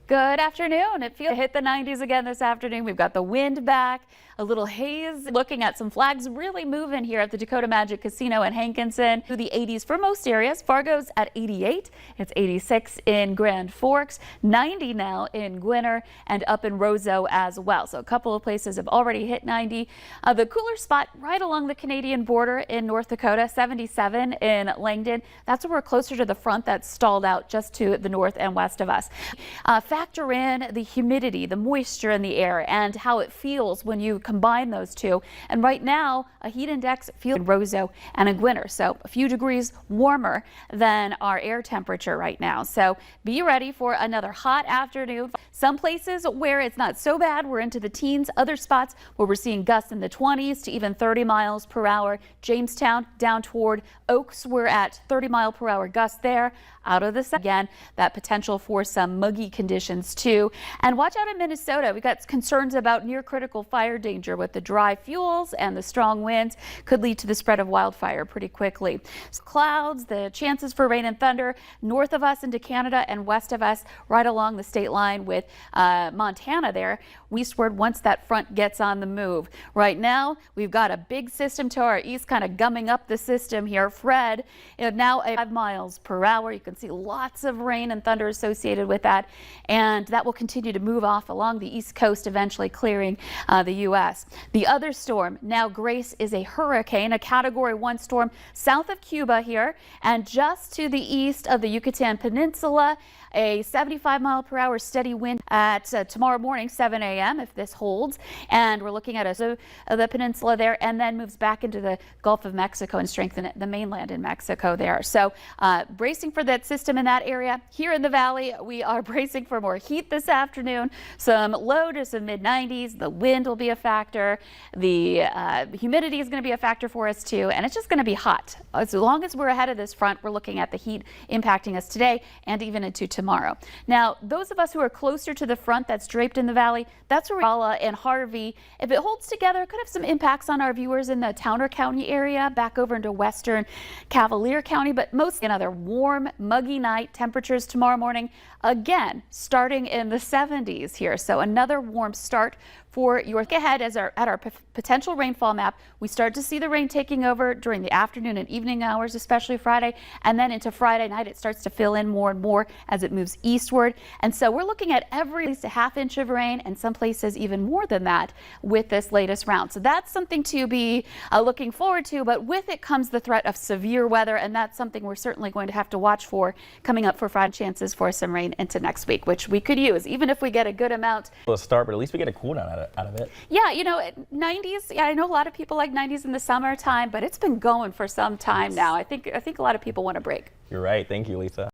Good afternoon. It feels hit the 90s again this afternoon. We've got the wind back, a little haze. Looking at some flags really moving here at the Dakota Magic Casino in Hankinson. To the 80s for most areas. Fargo's at 88. It's 86 in Grand Forks, 90 now in Gwinner, and up in Roseau as well. So a couple of places have already hit 90. The cooler spot right along the Canadian border in North Dakota, 77 in Langdon. That's where we're closer to the front that's stalled out just to the north and west of us. Factor in the humidity, the moisture in the air, and how it feels when you combine those two. And right now, a heat index feels in Roseau and in Gwinner, so a few degrees warmer than our air temperature right now. So be ready for another hot afternoon. Some places where it's not so bad, we're into the teens. Other spots where we're seeing gusts in the 20s to even 30 miles per hour. Jamestown down toward Oaks, we're at 30-mile-per-hour gusts there. Out of this again, that potential for some muggy conditions too. And watch out in Minnesota. We've got concerns about near critical fire danger with the dry fuels, and the strong winds could lead to the spread of wildfire pretty quickly. Clouds, the chances for rain and thunder north of us into Canada and west of us right along the state line with Montana there. Eastward once that front gets on the move. Right now, we've got a big system to our east kind of gumming up the system here. Fred, now 5 miles per hour. You can see lots of rain and thunder associated with that, and that will continue to move off along the east coast, eventually clearing the U.S. The other storm, now Grace, is a hurricane, a Category 1 storm south of Cuba here and just to the east of the Yucatan Peninsula. A 75-mile-per-hour steady wind at tomorrow morning, 7 a.m. if this holds. And we're looking at the peninsula there, and then moves back into the Gulf of Mexico and strengthen the mainland in Mexico there. So bracing for that system in that area. Here in the valley, we are bracing for more heat this afternoon. Some low to some mid-90s. The wind will be a factor. The humidity is going to be a factor for us too. And it's just going to be hot. As long as we're ahead of this front, we're looking at the heat impacting us today and even into tomorrow. Now, those of us who are closer to the front that's draped in the valley, that's where Rala and Harvey, if it holds together, it could have some impacts on our viewers in the Towner County area, back over into western Cavalier County, but mostly another warm, muggy night. Temperatures tomorrow morning, again, starting in the 70s here. So another warm start for your look ahead as at our potential rainfall map. We start to see the rain taking over during the afternoon and evening hours, especially Friday, and then into Friday night it starts to fill in more and more as it moves eastward. And so we're looking at at least a half inch of rain, and some places even more than that with this latest round. So that's something to be looking forward to, but with it comes the threat of severe weather, and that's something we're certainly going to have to watch for coming up for Friday. Chances for some rain into next week, which we could use even if we get a good amount. Let's start, but at least we get a cool down out of it. Yeah, you know, 90s. Yeah, I know a lot of people like 90s in the summertime, but it's been going for some time now. I think a lot of people want a break. You're right. Thank you, Lisa.